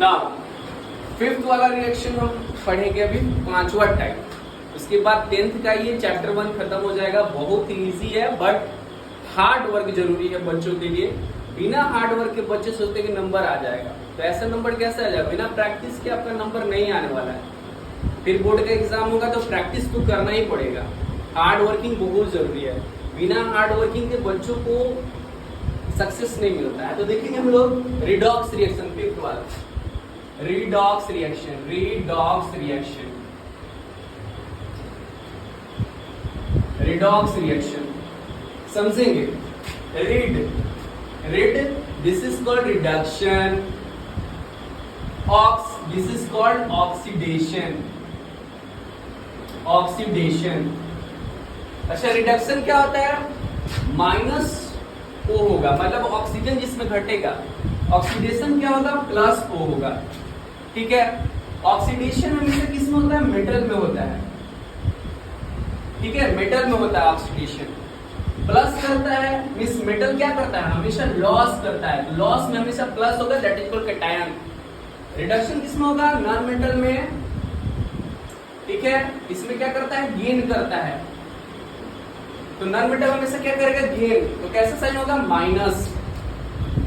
Now fifth वाला reaction हम पढ़ेंगे अभी, पांचवा टाइप। उसके बाद 10th का ये चैप्टर 1 खत्म हो जाएगा। बहुत इजी है बट हार्ड वर्क जरूरी है बच्चों के लिए। बिना हार्ड वर्क के बच्चे सोचते हैं कि नंबर आ जाएगा, तो ऐसा नंबर कैसे आ जाएगा? बिना प्रैक्टिस के आपका नंबर नहीं आने वाला है। फिर बोर्ड का एग्जाम होगा तो प्रैक्टिस तो करना ही पड़ेगा। हार्ड वर्किंग बहुत जरूरी है। बिना हार्ड वर्किंग के बच्चों को सक्सेस नहीं मिलता है। तो देखेंगे हम लोग रिडॉक्स रिएक्शन, फिफ्थ वाला redox reaction. Redox reaction, redox reaction समझेंगे। Red, this is called reduction. Ox, this is called oxidation. Oxidation. अच्छा, रिडक्शन क्या होता है? माइनस O होगा, मतलब ऑक्सीजन जिसमें घटेगा। ऑक्सीडेशन क्या होगा? प्लस O होगा। ठीक है। ऑक्सीडेशन हमेशा किस में होता है? मेटल में होता है। ठीक है, मेटल में होता है ऑक्सीडेशन। प्लस करता है मींस मेटल क्या करता है? हमेशा लॉस करता है। लॉस में हमेशा प्लस होगा, that is called cation. Reduction किसमें होगा? नॉन मेटल में। ठीक है, इसमें क्या करता है? गेन करता है। तो नॉन मेटल हमेशा क्या करेगा? गेन। तो कैसे साइन होगा? माइनस।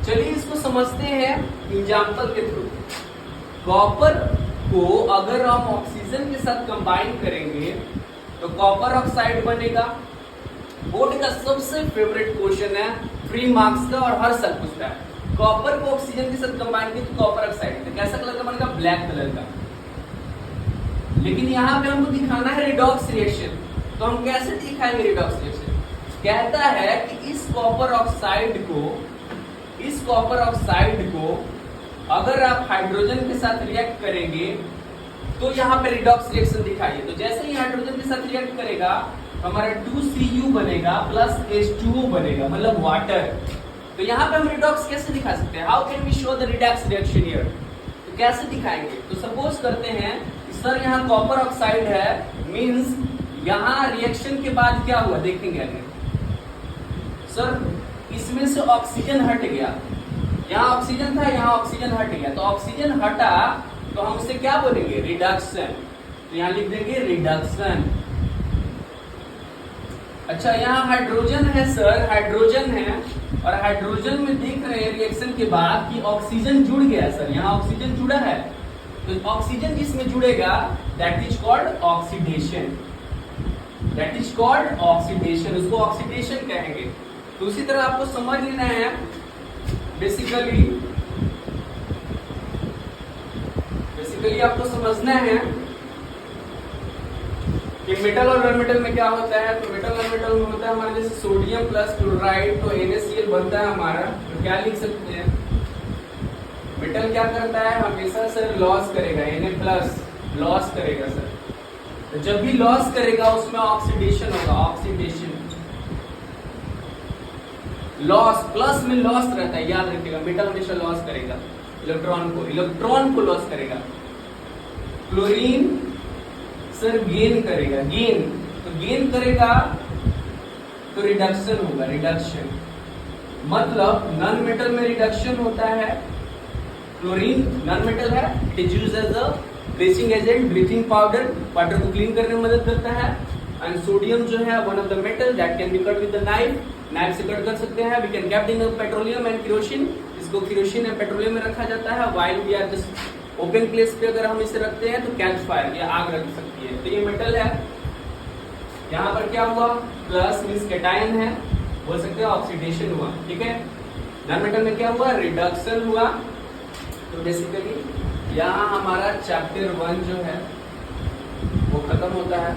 चलिए इसको समझते हैं एग्जांपल के थ्रू। कॉपर को अगर हम ऑक्सीजन के साथ कंबाइन करेंगे तो कॉपर ऑक्साइड बनेगा। बोर्ड का सबसे फेवरेट क्वेश्चन है, फ्री मार्क्स का, और हर साल पूछता है। कॉपर को ऑक्सीजन के साथ कंबाइन किया तो कॉपर ऑक्साइड, तो कैसा कलर का बनेगा? ब्लैक कलर का। लेकिन यहाँ पे हमको दिखाना है रिडॉक्स रिएक्शन, तो हम कैसे दिखाएंगे रिडॉक्स रिएक्शन? कहता है कि इस कॉपर ऑक्साइड को अगर आप हाइड्रोजन के साथ रिएक्ट करेंगे तो यहाँ पे रिडॉक्स रिएक्शन दिखाइए। तो जैसे ही हाइड्रोजन के साथ रिएक्ट करेगा तो हमारा 2Cu बनेगा प्लस H2O बनेगा, मतलब वाटर। तो यहाँ पे हम रिडॉक्स कैसे दिखा सकते हैं? How can we show the redox reaction here? तो कैसे दिखाएंगे? तो सपोज करते हैं सर यहाँ कॉपर ऑक्साइड है, मींस यहाँ रिएक्शन के बाद क्या हुआ देखेंगे आगे। सर इसमें से ऑक्सीजन हट गया, यहाँ ऑक्सीजन था, यहाँ ऑक्सीजन हट गया, तो ऑक्सीजन हटा तो हम उसे क्या बोलेंगे? रिडक्शन। तो यहाँ लिख देंगे रिडक्शन। अच्छा, यहाँ हाइड्रोजन है सर, हाइड्रोजन है, और हाइड्रोजन में देख रहे हैं रिएक्शन के बाद कि ऑक्सीजन जुड़ गया सर, यहाँ ऑक्सीजन जुड़ा है। तो ऑक्सीजन जिसमें जुड़ेगा that is called oxidation. That is called oxidation, उसको ऑक्सीडेशन कहेंगे। तो उसी तरह आपको समझ लेना है बेसिकली आपको समझना है कि मेटल और नॉन मेटल में क्या होता है। तो मेटल नॉन मेटल में होता है हमारे जैसे सोडियम प्लस क्लोराइड, तो NaCl बनता है हमारा। तो क्या लिख सकते हैं? मेटल क्या करता है? हमेशा सर लॉस करेगा, Na प्लस लॉस करेगा सर। तो जब भी लॉस करेगा उसमें ऑक्सीडेशन होगा, ऑक्सीडेशन। लॉस, प्लस में लॉस रहता है, याद रखिएगा। मेटल हमेशा लॉस करेगा इलेक्ट्रॉन को लॉस करेगा। क्लोरीन सर गेन करेगा, गेन। तो गेन करेगा तो रिडक्शन होगा, रिडक्शन। मतलब नॉन मेटल में रिडक्शन होता है। क्लोरीन नॉन मेटल है, it is used as a bleaching agent, bleaching powder, water को क्लीन करने में मदद करता है। एंड सोडियम जो है one of the metal that can be cut with the knife से कट कर सकते हैं। We can kept in petroleum and kerosene, इसको केरोसिन एंड पेट्रोलियम में रखा जाता है। While we are just open place पे अगर हम इसे रखते हैं तो कैच फायर या आग लग सकती है। तो ये मेटल है। यहाँ पर क्या हुआ? प्लस मींस कैटायन है, बोल सकते हैं ऑक्सीडेशन हुआ। ठीक है। नॉन मेटल में क्या हुआ? रिडक्शन हुआ। तो बेसिकली यहाँ हमारा चैप्टर 1 जो है वो खत्म होता है।